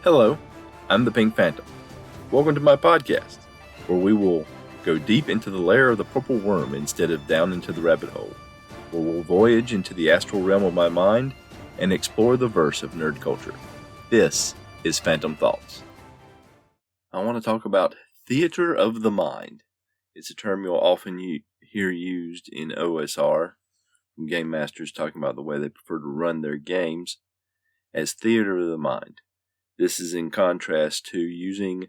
Hello, I'm the Pink Phantom. Welcome to my podcast, where we will go deep into the lair of the purple worm instead of down into the rabbit hole, where we'll voyage into the astral realm of my mind and explore the verse of nerd culture. This is Phantom Thoughts. I want to talk about theater of the mind. It's a term you'll often hear used in OSR from game masters talking about the way they prefer to run their games as theater of the mind. This is in contrast to using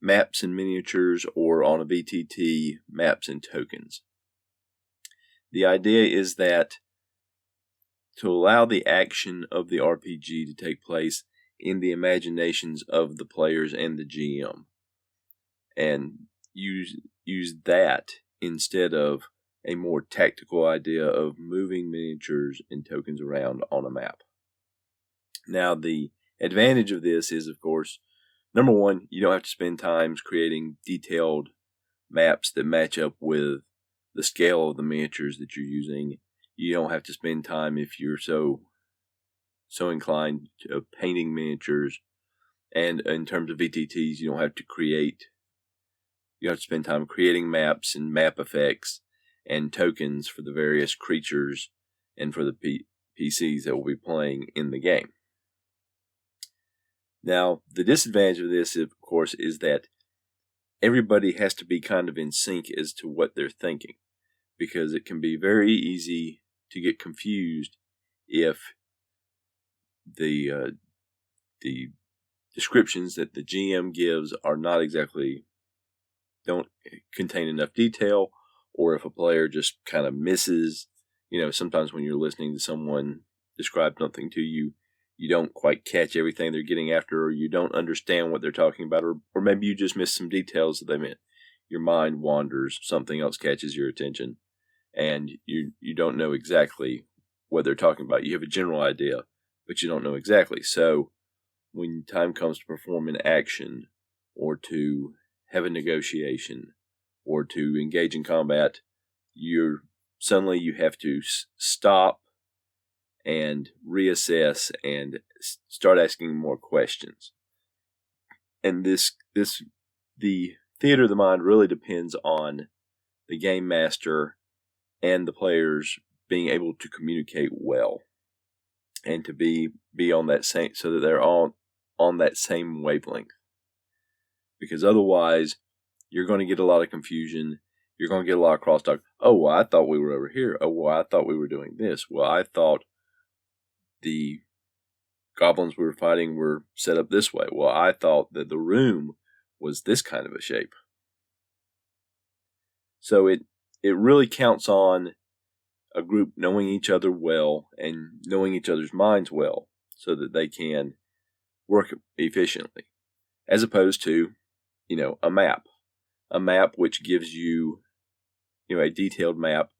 maps and miniatures, or on a VTT, maps and tokens. The idea is that to allow the action of the RPG to take place in the imaginations of the players and the GM, and use that instead of a more tactical idea of moving miniatures and tokens around on a map. Now, the advantage of this is, of course, number one, you don't have to spend time creating detailed maps that match up with the scale of the miniatures that you're using. You don't have to spend time, if you're so inclined, to painting miniatures. And in terms of VTTs, you don't have to spend time creating maps and map effects and tokens for the various creatures and for the PCs that will be playing in the game. Now, the disadvantage of this, of course, is that everybody has to be kind of in sync as to what they're thinking, because it can be very easy to get confused if the descriptions that the GM gives don't contain enough detail, or if a player just kind of misses. Sometimes when you're listening to someone describe something to you, you don't quite catch everything they're getting after, or you don't understand what they're talking about, or maybe you just miss some details that they meant. Your mind wanders, something else catches your attention, and you don't know exactly what they're talking about. You have a general idea, but you don't know exactly. So when time comes to perform an action, or to have a negotiation, or to engage in combat, you have to stop and reassess and start asking more questions. And the theater of the mind really depends on the game master and the players being able to communicate well, and to be on that same, so that they're all on that same wavelength. Because otherwise, you're going to get a lot of confusion. You're going to get a lot of crosstalk. Oh, well, I thought we were over here. Oh, well, I thought we were doing this. Well, I thought the goblins we were fighting were set up this way. Well, I thought that the room was this kind of a shape. So it really counts on a group knowing each other well and knowing each other's minds well, so that they can work efficiently, as opposed to, a map which gives you, a detailed map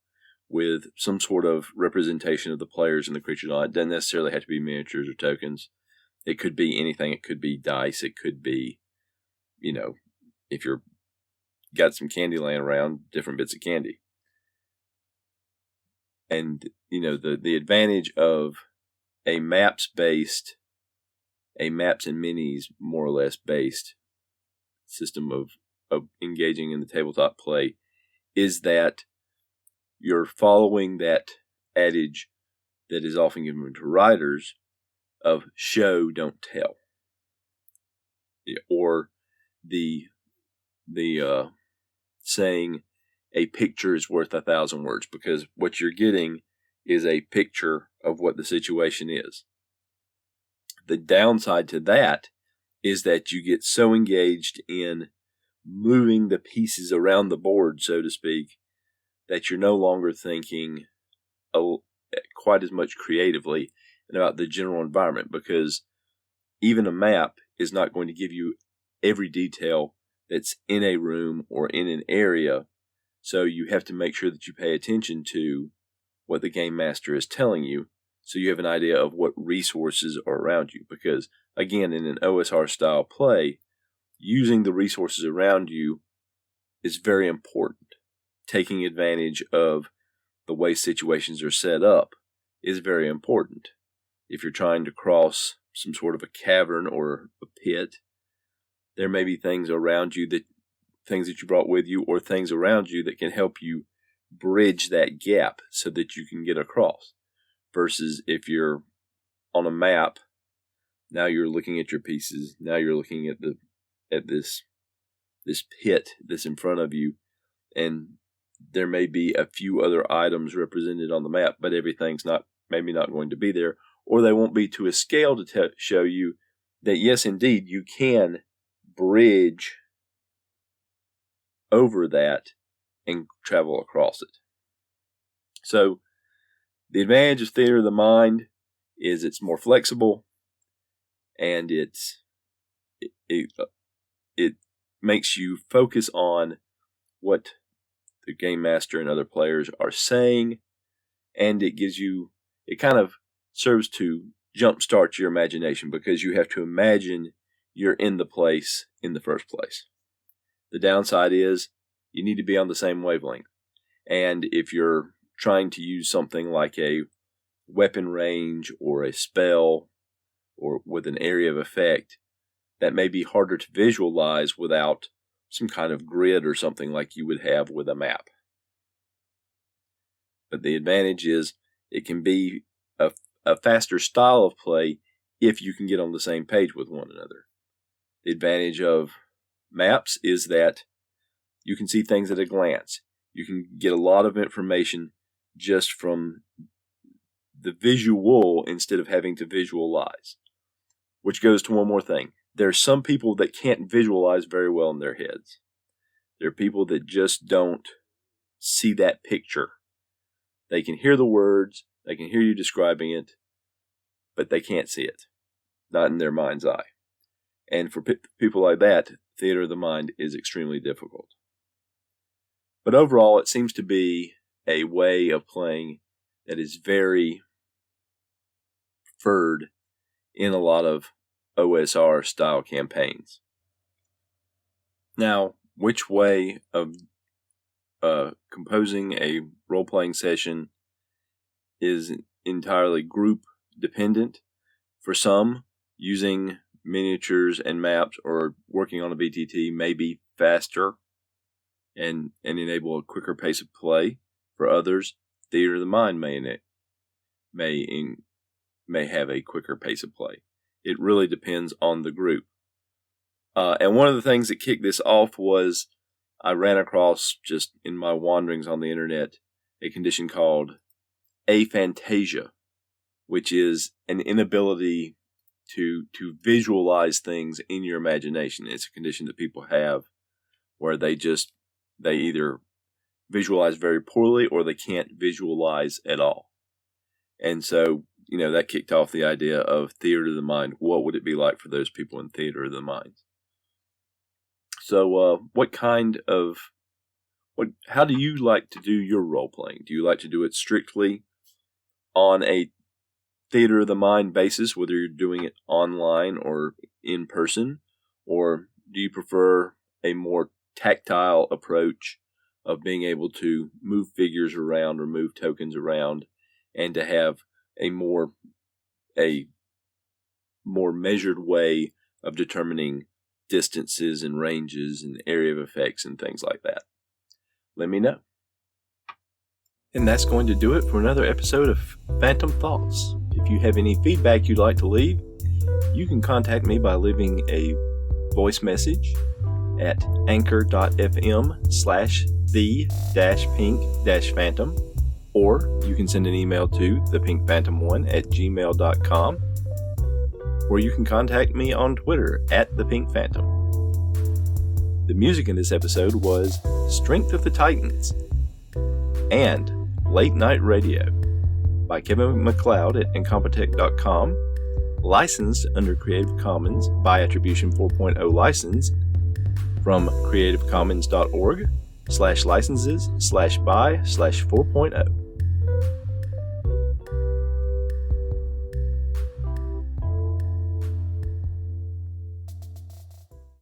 with some sort of representation of the players and the creatures on it. It doesn't necessarily have to be miniatures or tokens. It could be anything. It could be dice. It could be, if you're got some candy laying around, different bits of candy. And, the advantage of a maps and minis, more or less, based system of engaging in the tabletop play is that you're following that adage that is often given to writers of show, don't tell. Or the saying, a picture is worth 1,000 words, because what you're getting is a picture of what the situation is. The downside to that is that you get so engaged in moving the pieces around the board, so to speak, that you're no longer thinking quite as much creatively about the general environment, because even a map is not going to give you every detail that's in a room or in an area. So you have to make sure that you pay attention to what the game master is telling you, so you have an idea of what resources are around you. Because, again, in an OSR style play, using the resources around you is very important. Taking advantage of the way situations are set up is very important. If you're trying to cross some sort of a cavern or a pit, there may be things around you things that you brought with you, or things around you that can help you bridge that gap so that you can get across. Versus if you're on a map, now you're looking at your pieces, now you're looking at this pit that's in front of you, and there may be a few other items represented on the map, but everything's maybe not going to be there, or they won't be to a scale to show you that yes, indeed, you can bridge over that and travel across it. So the advantage of theater of the mind is it's more flexible, and it makes you focus on what the game master and other players are saying, and it kind of serves to jumpstart your imagination, because you have to imagine you're in the place in the first place. The downside is you need to be on the same wavelength. And if you're trying to use something like a weapon range or a spell or with an area of effect, that may be harder to visualize without some kind of grid or something like you would have with a map. But the advantage is it can be a faster style of play if you can get on the same page with one another. The advantage of maps is that you can see things at a glance. You can get a lot of information just from the visual instead of having to visualize. Which goes to one more thing. There are some people that can't visualize very well in their heads. There are people that just don't see that picture. They can hear the words, they can hear you describing it, but they can't see it. Not in their mind's eye. And for people like that, theater of the mind is extremely difficult. But overall, it seems to be a way of playing that is very preferred in a lot of OSR style campaigns. Now, which way of composing a role-playing session is entirely group dependent. For some, using miniatures and maps or working on a VTT may be faster and enable a quicker pace of play. For others, theater of the mind may have a quicker pace of play. It really depends on the group. And one of the things that kicked this off was I ran across, just in my wanderings on the internet, a condition called aphantasia, which is an inability to visualize things in your imagination. It's a condition that people have where they either visualize very poorly or they can't visualize at all. And so, that kicked off the idea of theater of the mind. What would it be like for those people in theater of the mind? So, how do you like to do your role playing? Do you like to do it strictly on a theater of the mind basis, whether you're doing it online or in person? Or do you prefer a more tactile approach of being able to move figures around or move tokens around and to have a more measured way of determining distances and ranges and area of effects and things like that? Let me know. And that's going to do it for another episode of Phantom Thoughts. If you have any feedback you'd like to leave, you can contact me by leaving a voice message at anchor.fm/the-pink-phantom, or you can send an email to thepinkphantom1@gmail.com, or you can contact me on Twitter @thepinkphantom. The music in this episode was Strength of the Titans and Late Night Radio by Kevin MacLeod at Incompetech.com, licensed under Creative Commons by Attribution 4.0 license from creativecommons.org/licenses/by/4.0.